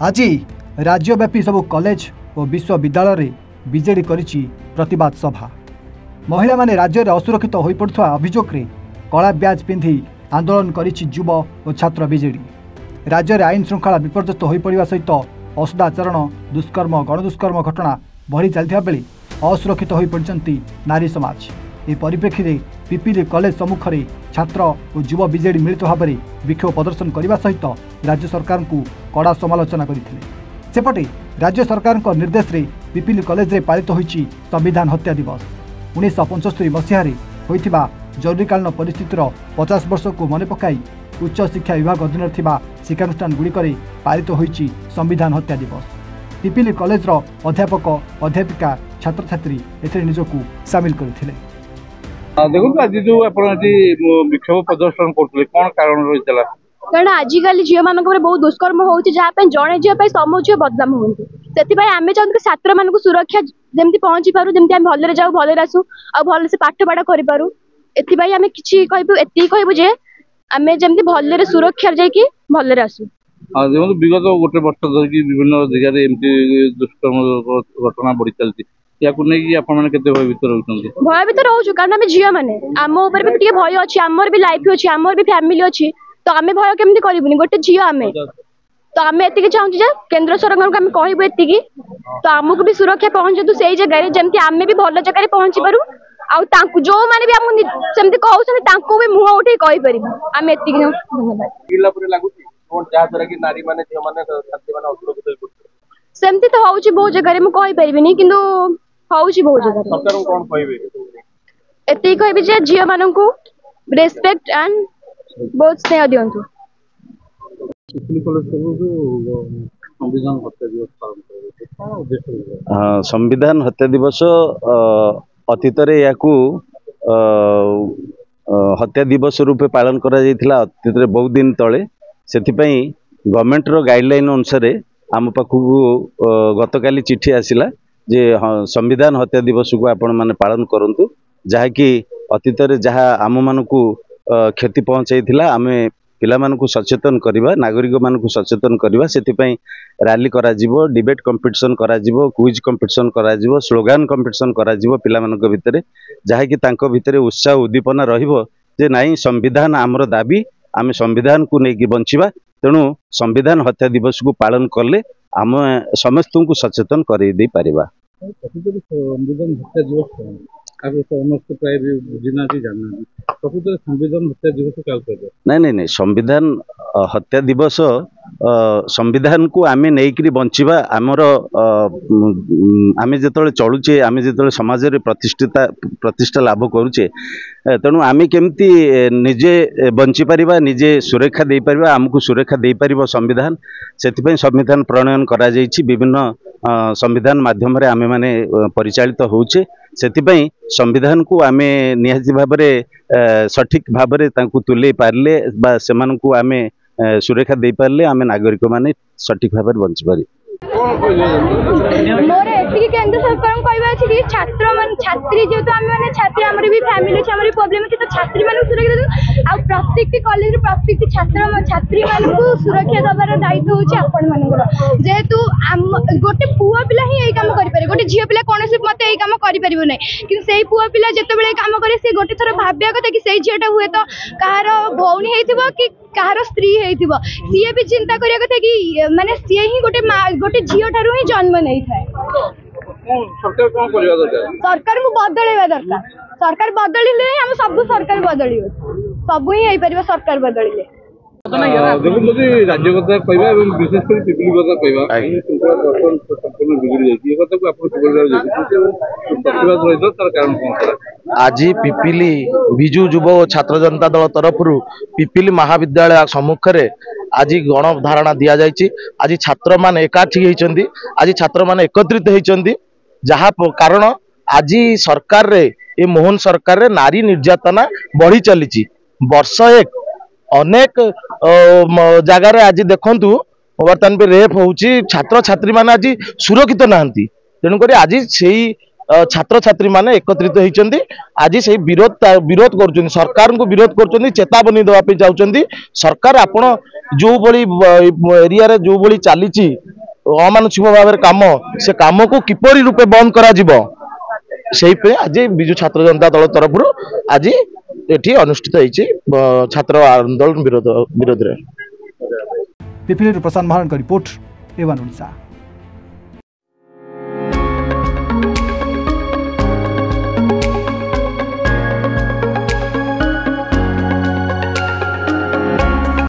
आज राज्यव्यापी सबु कॉलेज और विश्वविद्यालय बीजेडी करिछि प्रतिवाद सभा। महिला माने राज्य में असुरक्षित हो पड़ुवा अभियोग रे कला ब्याज पिंधि आंदोलन करिछि युव और छात्र बीजेडी। राज्य में आईन श्रृंखला विपर्यस्त हो पड़ा सहित असदाचरण दुष्कर्म गणदुष्कर्म घटना बढ़ी चलता बेले असुरक्षित हो पड़ती नारी समाज। ए परिप्रेक्षी में पिपिली कॉलेज सम्मुख में छात्र और युव बीजेडी मिलित भाव में विक्षोभ प्रदर्शन करने सहित राज्य सरकार को कड़ा समालोचना करते। सेपटे राज्य सरकार निर्देश में पिपिली कॉलेज में पालित होइछि संविधान हत्या दिवस। 1975 मसीह होइथिबा जरूरीकालीन परिस्थितिर 50 वर्ष को मन पकाई उच्च शिक्षा विभाग अधीन थिबा शिक्षानुष्ठान गुड़िक पालित होइछि संविधान हत्या दिवस। पिपिली कॉलेज अध्यापक अध्यापिका छात्र छात्री एथे निजकू सामिल करथिले। देखो आज जो विक्षोभ प्रदर्शन करते कौन कारण रही है? कारण आजिकल झील मान बहुत दुष्कर्म होती जहाँ जड़े झील सब झील बदनाम होती से आम चाहते छात्र मान सुरक्षा जमी पहुंची पारू जमी आम भले जाऊ भले आसू आ भल से पाठ पढ़ा करूँ। एम कि कहूँ जे आम जमी भले सुरक्षा जाकि भले आसू। विगत गोटे वर्ष धरिकी विभिन्न जगह दुष्कर्म घटना बढ़ी चलती भयभीत रोचु कारण आम झील मैंने आम भी भय अच्छी आमर भी लाइफ अच्छी आमर भी फैमिली अच्छी तो आम भय केमती करूनी गोटे झील आम तो आम एति चाहूँ केंद्र सरकार को आम कहबू एति तो आमको भी सुरक्षा पहुंचतु से जगह जमी आम भी भल जगह पहुंची पारू आउ जो मैंने भी आमको कहते भी मुह उठे कहीपर आम एति। धन्यवाद। सेमती तो हूँ बहुत जगह मुझे कहीपरि कि हूँ बहुत जगह एति कहबी जे झील मान रेस्पेक्ट एंड बहुत स्नेह दिंतु। संविधान हत्या दिवस अतीत हत्या दिवस रूपे पालन करा जायथिला अतीत बहुत दिन तले से गवर्नमेंट रो गाइडलाइन अनुसार आम पाखक गतकाली चिठी आसिला जे संविधान हत्या दिवस को आपण माने पालन करंतु जहाँकि अतीत जहाँ आम मानकू क्षति पहुँचाइथिला आमे पिला मानकू सचेतन करवा नागरिक मानकू सचेतन करवा सेतिपई रैली करा जिवो डिबेट कंपटीशन करा जिवो क्विज कंपटीशन करा जिवो स्लोगान कंपटीशन करा जिवो पिला मानक भितरे जहाँकि तांको भितरे उत्साह उद्दीपना रहिबो जे नाई संविधान आमर दाबी आमे संविधान को लेकिन बंचिबा तेणु संविधान हत्या दिवस को पालन करले आम समस्त को सचेतन कर दे पारिबा। संविधान हत्या दिवस प्राय बुझीना जानना संविधान हत्या दिवस नहीं संविधान हत्या दिवस संविधान को आमे नहींकरी बंचिबा आमर आमे जेतले चलुचे आमे जेतले समाज रे प्रतिष्ठा लाभ करुचे तेणु आमे केमती निजे बंची परिबा निजे सुरक्षा दे परिबा आमको सुरक्षा दे परिबो संविधान सेतिपई संविधान प्रणयन करा जायछि विभिन्न संविधान माध्यम रे आमे माने परिचालित होउचे सेतिपई संविधान को आमे निहाती भाबरे सठिक भाबरे तांको तुले पारले बा सेमान को आमे सुरक्षा दे पारले आमे नागरिक माने सठिक भाबरे बंची पारि। मोर एति केंद्र सरकार कहबा अछि कि छात्र मन छात्री जेतु आम माने छात्री हमर भी फैमिली अछि हमर प्रॉब्लम अछि तो छात्री मन सुरक्षा आ प्रत्येक कॉलेज प्रत्येक छात्र छात्री मन को सुरक्षा दबार दायित्व होछि आपण मानकर जेतु गोटे पुआ पिला ही एई काम करि पारे गोटे झियो पिला कोनोसी मते एई काम करि परिबो नै कि सेई पुआ पिला जते बेले काम करे से गोटे थोर भाब्या कथा कि सेई झियोटा हुए तो कहार भौणी हेतिबो कि कहार स्त्री हेतिबो सीए भी चिंता करिया कथा कि माने सीए ही गोटे झियो ठारू ही जन्म नहीं थाए। सरकार को बदलवा दरकार सरकार बदलिले हम सब सरकार बदल सब ही पार सरकार बदलिले राज्य कथा कहवा विशेषकर पिपिली कथा कहवा आज पिपिली विजु युव छात्र जनता दल तरफ पिपिली महाविद्यालय सम्मुख में आज गणधारणा दि जाइए। आज छात्र मान एकाठी होती आज छात्र मान एकत्रित होती जहाँ कारण आज सरकार रे ये मोहन सरकार रे नारी निर्यातना बढ़ी चली वर्ष एक अनेक जगार आज देखु बर्तमान भी रेप होची छात्र छात्री मान आज सुरक्षित नहांती तेणुक आज से छात्र छात्री माने एकत्रित होती आज से विरोध कर सरकार को विरोध कर चेतावनी देवाई चाहते सरकार आपण जो एरिया रे जो भली चली अमानुषिक भाव काम से काम को किपरि रूपे बंद करा आज विजु छात्र जनता दल तरफ आज एठी अनुष्ठित होईची छात्र आंदोलन विरोध में। पिपिली प्रशांत महाराण का रिपोर्ट, एवन ओडिशा।